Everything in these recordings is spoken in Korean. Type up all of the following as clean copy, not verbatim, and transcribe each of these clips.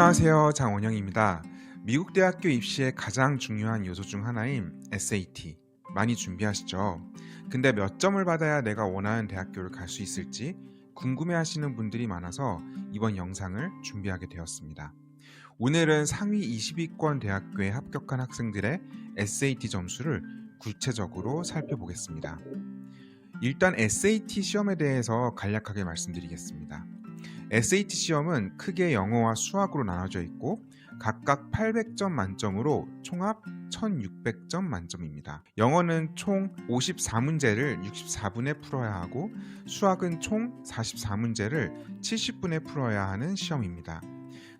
안녕하세요. 장원영입니다. 미국 대학교 입시의 가장 중요한 요소 중 하나인 SAT 많이 준비하시죠? 근데 몇 점을 받아야 내가 원하는 대학교를 갈 수 있을지 궁금해 하시는 분들이 많아서 이번 영상을 준비하게 되었습니다. 오늘은 상위 20위권 대학교에 합격한 학생들의 SAT 점수를 구체적으로 살펴보겠습니다. 일단 SAT 시험에 대해서 간략하게 말씀드리겠습니다. SAT 시험은 크게 영어와 수학으로 나눠져 있고 각각 800점 만점으로 총합 1600점 만점입니다. 영어는 총 54문제를 64분에 풀어야 하고 수학은 총 44문제를 70분에 풀어야 하는 시험입니다.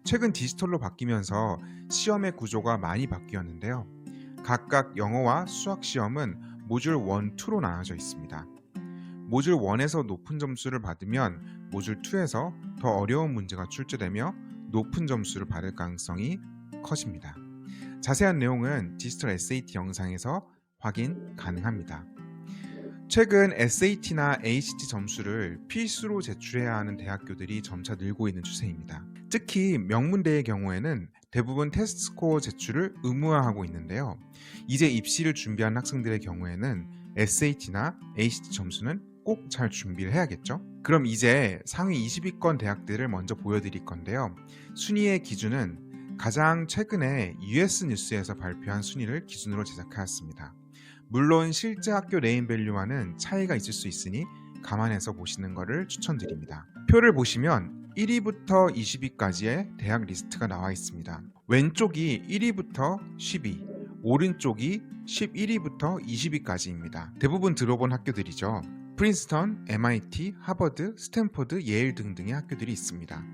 최근 디지털로 바뀌면서 시험의 구조가 많이 바뀌었는데요. 각각 영어와 수학 시험은 모듈 1, 2로 나눠져 있습니다. 모듈 1에서 높은 점수를 받으면 모듈 2에서 더 어려운 문제가 출제되며 높은 점수를 받을 가능성이 커집니다. 자세한 내용은 디지털 SAT 영상에서 확인 가능합니다. 최근 SAT나 ACT 점수를 필수로 제출해야 하는 대학교들이 점차 늘고 있는 추세입니다. 특히 명문대의 경우에는 대부분 테스트 스코어 제출을 의무화하고 있는데요. 이제 입시를 준비한 학생들의 경우에는 SAT나 ACT 점수는 꼭 잘 준비를 해야겠죠? 그럼 이제 상위 20위권 대학들을 먼저 보여드릴 건데요. 순위의 기준은 가장 최근에 US 뉴스에서 발표한 순위를 기준으로 제작하였습니다. 물론 실제 학교 네임밸류와는 차이가 있을 수 있으니 감안해서 보시는 것을 추천드립니다. 표를 보시면 1위부터 20위까지의 대학 리스트가 나와 있습니다. 왼쪽이 1위부터 10위, 오른쪽이 11위부터 20위까지입니다. 대부분 들어본 학교들이죠. 프린스턴, MIT, 하버드, 스탠퍼드, 예일 등등의 학교들이 있습니다.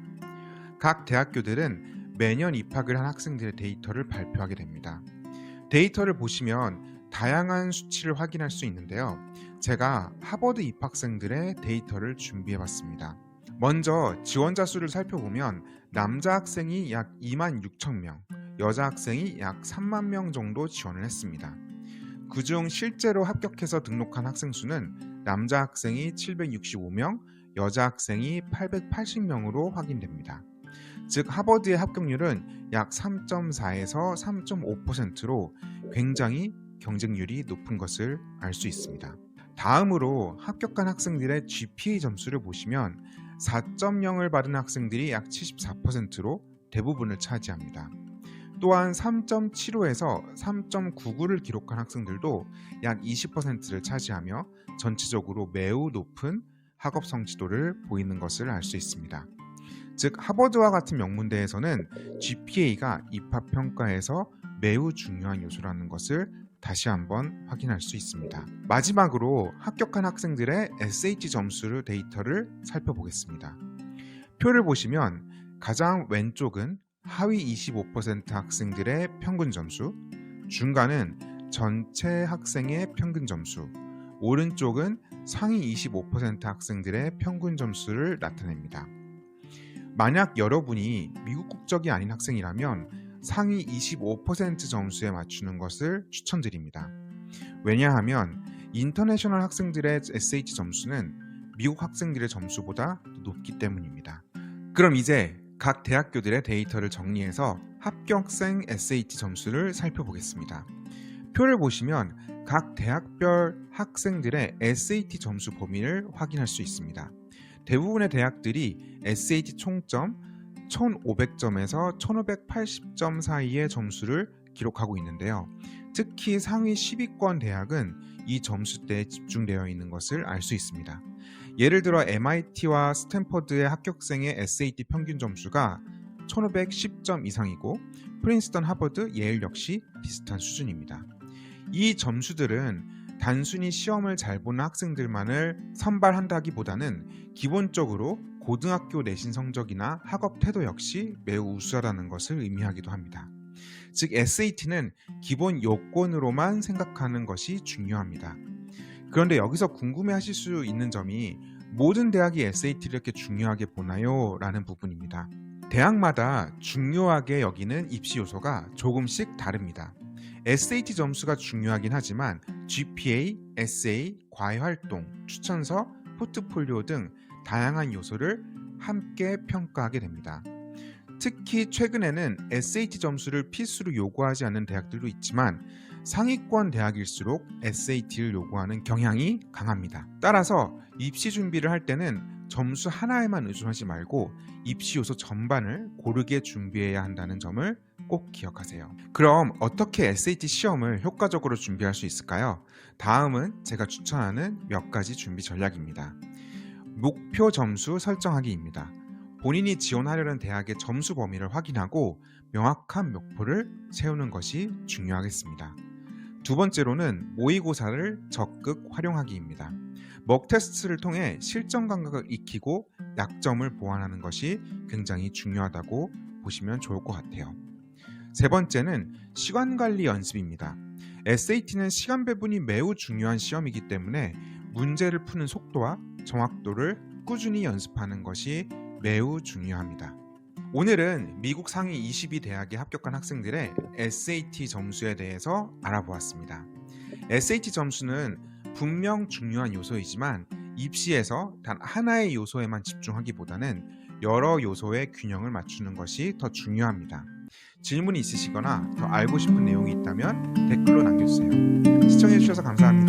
각 대학교들은 매년 입학을 한 학생들의 데이터를 발표하게 됩니다. 데이터를 보시면 다양한 수치를 확인할 수 있는데요. 제가 하버드 입학생들의 데이터를 준비해봤습니다. 먼저 지원자 수를 살펴보면 남자 학생이 약 26,000명, 여자 학생이 약 3만 명 정도 지원을 했습니다. 그중 실제로 합격해서 등록한 학생 수는 남자 학생이 765명, 여자 학생이 880명으로 확인됩니다. 즉 하버드의 합격률은 약 3.4에서 3.5%로 굉장히 경쟁률이 높은 것을 알 수 있습니다. 다음으로 합격한 학생들의 GPA 점수를 보시면 4.0을 받은 학생들이 약 74%로 대부분을 차지합니다. 또한 3.75에서 3.99를 기록한 학생들도 약 20%를 차지하며 전체적으로 매우 높은 학업 성취도를 보이는 것을 알 수 있습니다. 즉 하버드와 같은 명문대에서는 GPA가 입학 평가에서 매우 중요한 요소라는 것을 다시 한번 확인할 수 있습니다. 마지막으로 합격한 학생들의 SAT 점수 데이터를 살펴보겠습니다. 표를 보시면 가장 왼쪽은 하위 25% 학생들의 평균 점수, 중간은 전체 학생의 평균 점수, 오른쪽은 상위 25% 학생들의 평균 점수를 나타냅니다. 만약 여러분이 미국 국적이 아닌 학생이라면 상위 25% 점수에 맞추는 것을 추천드립니다. 왜냐하면 인터내셔널 학생들의 SAT 점수는 미국 학생들의 점수보다 높기 때문입니다. 그럼 이제 각 대학교들의 데이터를 정리해서 합격생 SAT 점수를 살펴보겠습니다. 표를 보시면 각 대학별 학생들의 SAT 점수 범위를 확인할 수 있습니다. 대부분의 대학들이 SAT 총점 1500점에서 1580점 사이의 점수를 기록하고 있는데요. 특히 상위 10위권 대학은 이 점수대에 집중되어 있는 것을 알 수 있습니다. 예를 들어 MIT와 스탠퍼드의 합격생의 SAT 평균 점수가 1510점 이상이고 프린스턴, 하버드, 예일 역시 비슷한 수준입니다. 이 점수들은 단순히 시험을 잘 보는 학생들만을 선발한다기보다는 기본적으로 고등학교 내신 성적이나 학업 태도 역시 매우 우수하다는 것을 의미하기도 합니다. 즉 SAT는 기본 요건으로만 생각하는 것이 중요합니다. 그런데 여기서 궁금해하실 수 있는 점이 모든 대학이 SAT를 이렇게 중요하게 보나요? 라는 부분입니다. 대학마다 중요하게 여기는 입시 요소가 조금씩 다릅니다. SAT 점수가 중요하긴 하지만 GPA, essay, 과외활동, 추천서, 포트폴리오 등 다양한 요소를 함께 평가하게 됩니다. 특히 최근에는 SAT 점수를 필수로 요구하지 않는 대학들도 있지만 상위권 대학일수록 SAT를 요구하는 경향이 강합니다. 따라서 입시 준비를 할 때는 점수 하나에만 의존하지 말고 입시 요소 전반을 고르게 준비해야 한다는 점을 꼭 기억하세요. 그럼 어떻게 SAT 시험을 효과적으로 준비할 수 있을까요? 다음은 제가 추천하는 몇 가지 준비 전략입니다. 목표 점수 설정하기입니다. 본인이 지원하려는 대학의 점수 범위를 확인하고 명확한 목표를 세우는 것이 중요하겠습니다. 두 번째로는 모의고사를 적극 활용하기입니다. 먹 테스트를 통해 실전 감각을 익히고 약점을 보완하는 것이 굉장히 중요하다고 보시면 좋을 것 같아요. 세 번째는 시간 관리 연습입니다. SAT는 시간 배분이 매우 중요한 시험이기 때문에 문제를 푸는 속도와 정확도를 꾸준히 연습하는 것이 매우 중요합니다. 오늘은 미국 상위 22대학에 합격한 학생들의 SAT 점수에 대해서 알아보았습니다. SAT 점수는 분명 중요한 요소이지만 입시에서 단 하나의 요소에만 집중하기보다는 여러 요소의 균형을 맞추는 것이 더 중요합니다. 질문이 있으시거나 더 알고 싶은 내용이 있다면 댓글로 남겨주세요. 시청해주셔서 감사합니다.